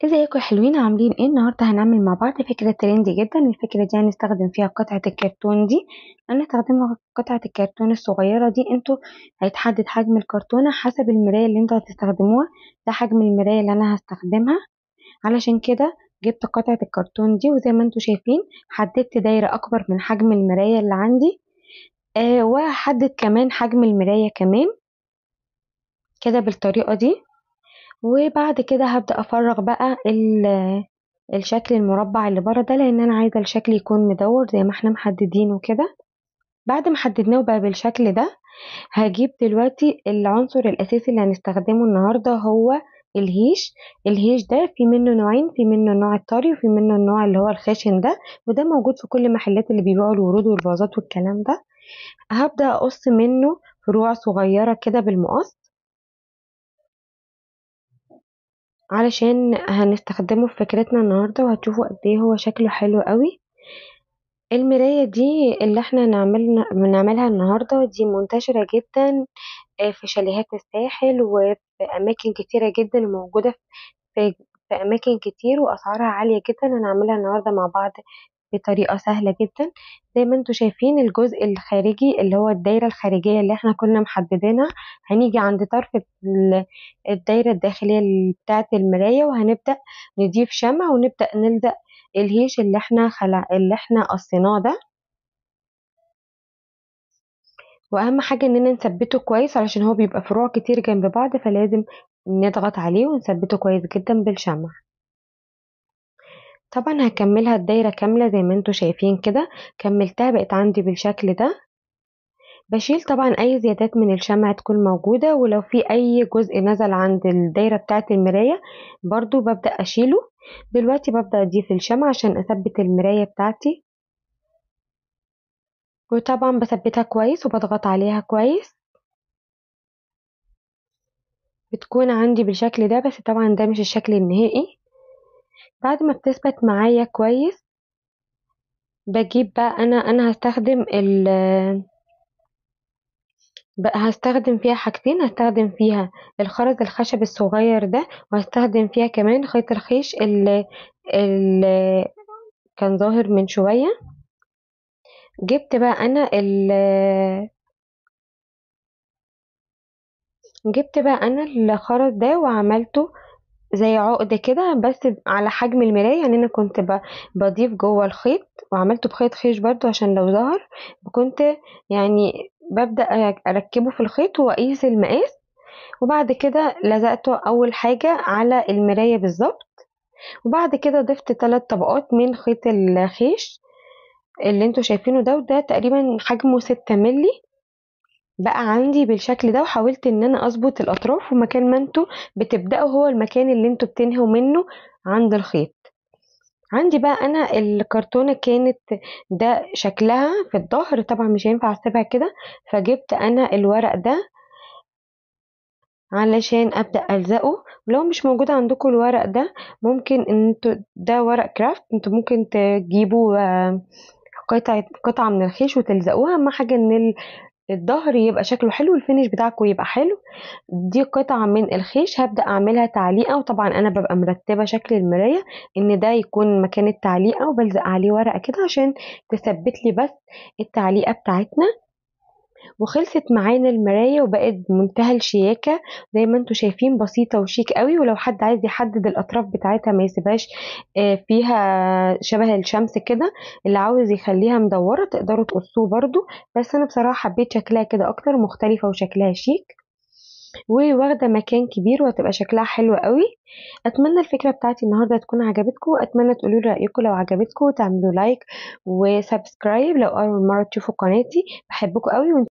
ازيكم يا حلوين، عاملين ايه؟ النهارده هنعمل مع بعض فكره ترندي جدا. الفكره دي هنستخدم فيها قطعه الكرتون دي. انا هستخدمها قطعه الكرتون الصغيره دي. انتوا هيتحدد حجم الكرتونه حسب المرايه اللي انتوا هتستخدموها. ده حجم المرايه اللي انا هستخدمها. علشان كده جبت قطعه الكرتون دي، وزي ما انتوا شايفين حددت دايره اكبر من حجم المرايه اللي عندي. وهحدد كمان حجم المرايه كمان كده بالطريقه دي. وبعد كده هبدأ أفرغ بقى الشكل المربع اللي بره ده، لأن أنا عايزة الشكل يكون مدور زي ما احنا محددينه كده. بعد ما حددناه بقى بالشكل ده، هجيب دلوقتي العنصر الأساسي اللي هنستخدمه النهاردة هو الهيش. الهيش ده في منه نوعين، في منه النوع الطري وفي منه النوع اللي هو الخشن ده، وده موجود في كل محلات اللي بيبيعوا الورود والفازات والكلام ده. هبدأ أقص منه فروع صغيرة كده بالمقص، علشان هنستخدمه في فكرتنا النهاردة، وهتشوفوا قد ايه هو شكله حلو قوي. المراية دي اللي احنا بنعملها النهاردة دي منتشرة جدا في شاليهات الساحل وفي أماكن كتيرة جدا، وموجودة في في أماكن كتير، وأسعارها عالية جدا. هنعملها النهاردة مع بعض بطريقة سهلة جدا. زي ما انتوا شايفين الجزء الخارجي اللي هو الدايرة الخارجية اللي احنا كنا محددينها، هنيجي عند طرف الدايرة الداخلية بتاعة المراية، وهنبدأ نضيف شمع ونبدأ نلزق الهيش اللي احنا قصيناه ده. واهم حاجة اننا نثبته كويس، علشان هو بيبقى فروع كتير جنب بعض، فلازم نضغط عليه ونثبته كويس جدا بالشمع. طبعا هكملها الدايرة كاملة زي ما انتوا شايفين كده. كملتها بقت عندي بالشكل ده. بشيل طبعا اي زيادات من الشمع تكون موجودة، ولو في اي جزء نزل عند الدايرة بتاعة المراية برضو ببدأ اشيله. دلوقتي ببدأ اضيف الشمع عشان اثبت المراية بتاعتي، وطبعا بثبتها كويس وبضغط عليها كويس. بتكون عندي بالشكل ده، بس طبعا ده مش الشكل النهائي. بعد ما بتثبت معايا كويس بجيب بقى انا هستخدم فيها حاجتين. هستخدم فيها الخرز الخشب الصغير ده، وهستخدم فيها كمان خيط الخيش اللي كان ظاهر من شوية. جبت بقى انا الخرز ده وعملته زي عقدة كده، بس على حجم المراية. يعني انا كنت بضيف جوه الخيط، وعملته بخيط خيش برضو عشان لو ظهر كنت يعني ببدأ اركبه في الخيط واقيس المقاس. وبعد كده لزقته اول حاجة على المراية بالظبط. وبعد كده ضفت 3 طبقات من خيط الخيش اللي انتوا شايفينه ده، وده تقريبا حجمه 6 ملي بقى عندي بالشكل ده. وحاولت ان انا اظبط الاطراف، ومكان ما انتوا بتبدأوا هو المكان اللي انتوا بتنهوا منه عند الخيط. عندي بقى انا الكرتونة كانت ده شكلها في الظهر، طبعا مش هينفع اسيبها كده، فجبت انا الورق ده علشان ابدأ الزقه. ولو مش موجود عندكم الورق ده، ممكن ان انتوا ده ورق كرافت، انتوا ممكن تجيبوا قطعة من الخيش وتلزقوها. اهم حاجة ان الظهر يبقى شكله حلو، الفينش بتاعكم يبقى حلو. دي قطعة من الخيش هبدأ اعملها تعليقة، وطبعا انا ببقى مرتبة شكل المراية ان ده يكون مكان التعليقة، وبلزق عليه ورقة كده عشان تثبت لي بس التعليقة بتاعتنا. وخلصت معانا المراية وبقت بمنتهى الشياكة زي ما انتوا شايفين، بسيطة وشيك قوي. ولو حد عايز يحدد الأطراف بتاعتها ما يسيبهاش فيها شبه الشمس كده، اللي عاوز يخليها مدورة تقدروا تقصوه برضو. بس أنا بصراحة حبيت شكلها كده أكتر، مختلفة وشكلها شيك وواخدة مكان كبير، وهتبقى شكلها حلو قوي. اتمنى الفكرة بتاعتي النهاردة تكون عجبتكم. اتمنى تقولوا لي رأيكم، لو عجبتكم تعملوا لايك وسبسكرايب لو اول مرة تشوفوا قناتي. بحبكم قوي.